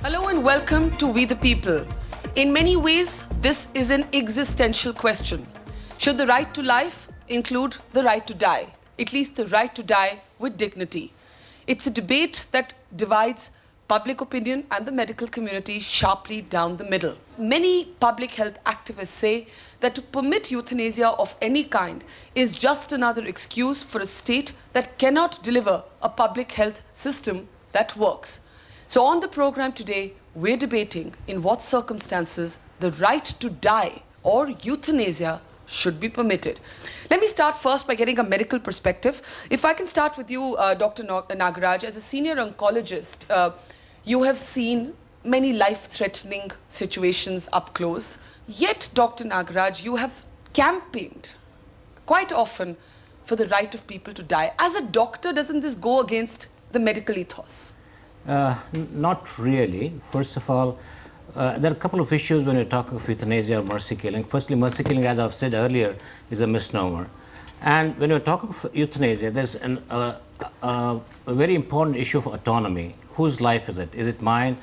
Hello and welcome to We the People. In many ways, this is an existential question. Should the right to life include the right to die? At least the right to die with dignity. It's a debate that divides public opinion and the medical community sharply down the middle. Many public health activists say that to permit euthanasia of any kind is just another excuse for a state that cannot deliver a public health system that works. So on the program today, we're debating in what circumstances the right to die or euthanasia should be permitted. Let me start first by getting a medical perspective. If I can start with you, Dr. Nagaraj, as a senior oncologist, you have seen many life-threatening situations up close. Yet, Dr. Nagaraj, you have campaigned quite often for the right of people to die. As a doctor, doesn't this go against the medical ethos? Not really. First of all, there are a couple of issues when we're talking of euthanasia or mercy killing. Firstly, mercy killing, as I've said earlier, is a misnomer. And when we're talking of euthanasia, there's a very important issue of autonomy. Whose life is it? Is it mine?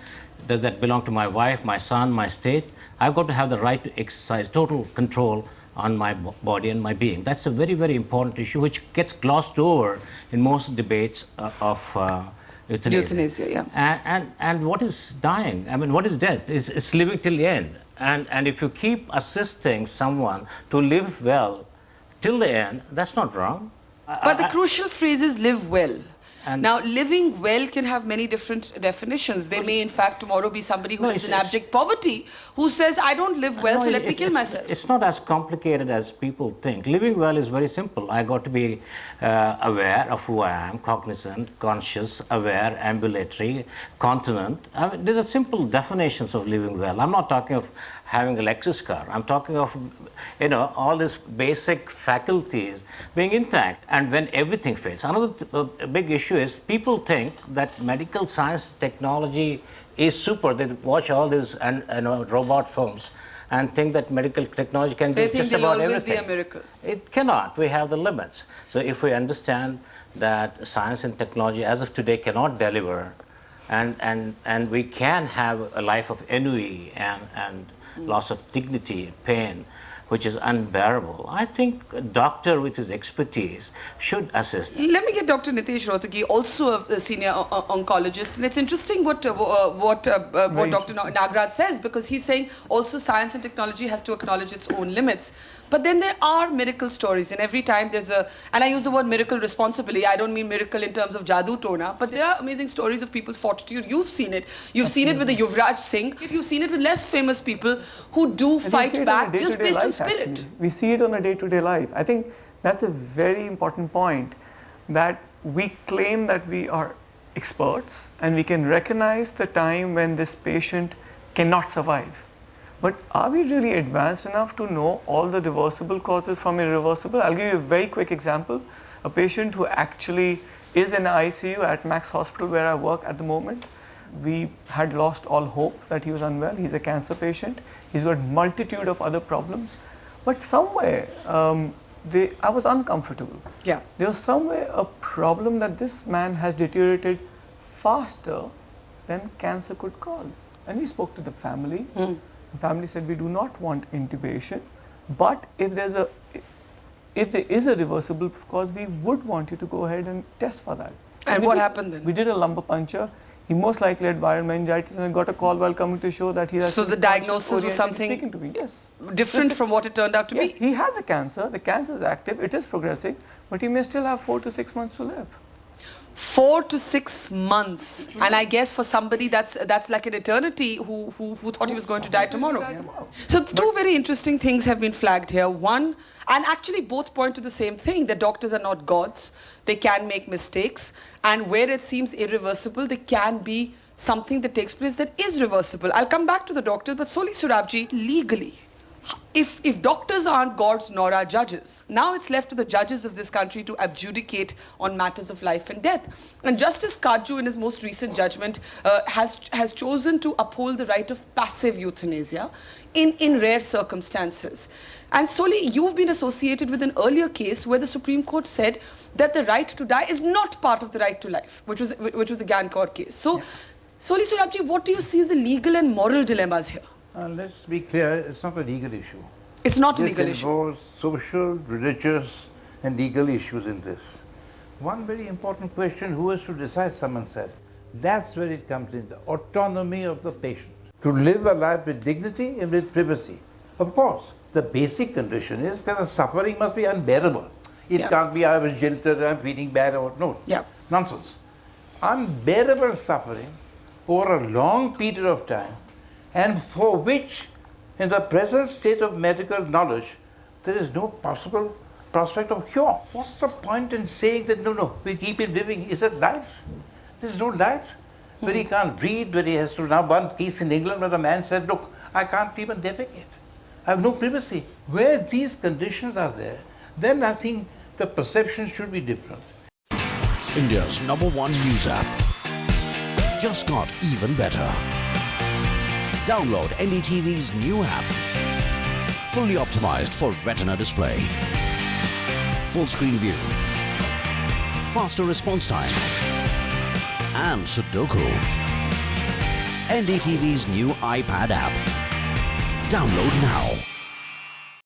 Does that belong to my wife, my son, my state? I've got to have the right to exercise total control on my body and my being. That's a very, very important issue which gets glossed over in most debates of euthanasia, yeah. And what is dying? I mean, what is death? It's living till the end. And if you keep assisting someone to live well till the end, that's not wrong. But the crucial phrase is live well. Now, living well can have many different definitions. There may, in fact, tomorrow be somebody who lives in abject poverty who says, I don't live well, so let me kill myself. It's not as complicated as people think. Living well is very simple. I got to be aware of who I am, cognizant, conscious, aware, ambulatory, continent. I mean, these are simple definitions of living well. I'm not talking of having a Lexus car. I'm talking of, all these basic faculties being intact. And when everything fails. Another big issue is people think that medical science technology is super. They watch all these robot films and think that medical technology can do just about everything. They think it'll always be a miracle. It cannot. We have the limits. So if we understand that science and technology as of today cannot deliver, and we can have a life of ennui and loss of dignity, pain, which is unbearable. I think a doctor with his expertise should assist. Let me get Dr. Nitesh Rohtgi, also a senior oncologist. And it's interesting what Dr. Nagaraj says, because he's saying also science and technology has to acknowledge its own limits. But then there are miracle stories, and every time there's and I use the word miracle responsibly, I don't mean miracle in terms of jadoo tona, but there are amazing stories of people's fortitude. You've seen it. You've seen it with the Yuvraj Singh. You've seen it with less famous people who do fight back just based on spirit. Actually. We see it on a day-to-day life. I think that's a very important point, that we claim that we are experts and we can recognize the time when this patient cannot survive. But are we really advanced enough to know all the reversible causes from irreversible? I'll give you a very quick example. A patient who actually is in ICU at Max Hospital where I work at the moment. We had lost all hope that he was unwell. He's a cancer patient. He's got multitude of other problems. But somewhere, I was uncomfortable. Yeah. There was somewhere a problem that this man has deteriorated faster than cancer could cause. And we spoke to the family. The family said, we do not want intubation, but if there is a reversible cause, we would want you to go ahead and test for that. And what happened then? We did a lumbar puncture. He most likely had viral meningitis, and I got a call while coming to show that he has. So the diagnosis was something speaking to me. Yes. Different from what it turned out to be? Yes, he has a cancer. The cancer is active. It is progressing, but he may still have 4 to 6 months to live. 4 to 6 months, and I guess for somebody that's like an eternity who thought he was going to die tomorrow. So two very interesting things have been flagged here. One, and actually both point to the same thing, that doctors are not gods. They can make mistakes, and where it seems irreversible, there can be something that takes place that is reversible. I'll come back to the doctors, but Soli Surabji, legally, if doctors aren't gods nor are judges, now it's left to the judges of this country to adjudicate on matters of life and death. And Justice Kaju, in his most recent judgment, has chosen to uphold the right of passive euthanasia in rare circumstances. And Soli, you've been associated with an earlier case where the Supreme Court said that the right to die is not part of the right to life, which was the Gankor case. So, Soli Surabji, what do you see as the legal and moral dilemmas here? Let's be clear, it's not a legal issue. It's not a This legal issue. involves social, religious and legal issues in this. One very important question, who has to decide, someone said. That's where it comes in, the autonomy of the patient. To live a life with dignity and with privacy. Of course, the basic condition is that the suffering must be unbearable. It can't be I was jilted, I'm feeling bad or no. Nonsense. Unbearable suffering over a long period of time, and for which, in the present state of medical knowledge, there is no possible prospect of cure. What's the point in saying that no, we keep him living? Is it life? There's no life. Where he can't breathe, where he has to. Now, one case in England where the man said, look, I can't even defecate. I have no privacy. Where these conditions are there, then I think the perception should be different. India's #1 news app just got even better. Download NDTV's new app. Fully optimized for retina display. Full screen view. Faster response time. And Sudoku. NDTV's new iPad app. Download now.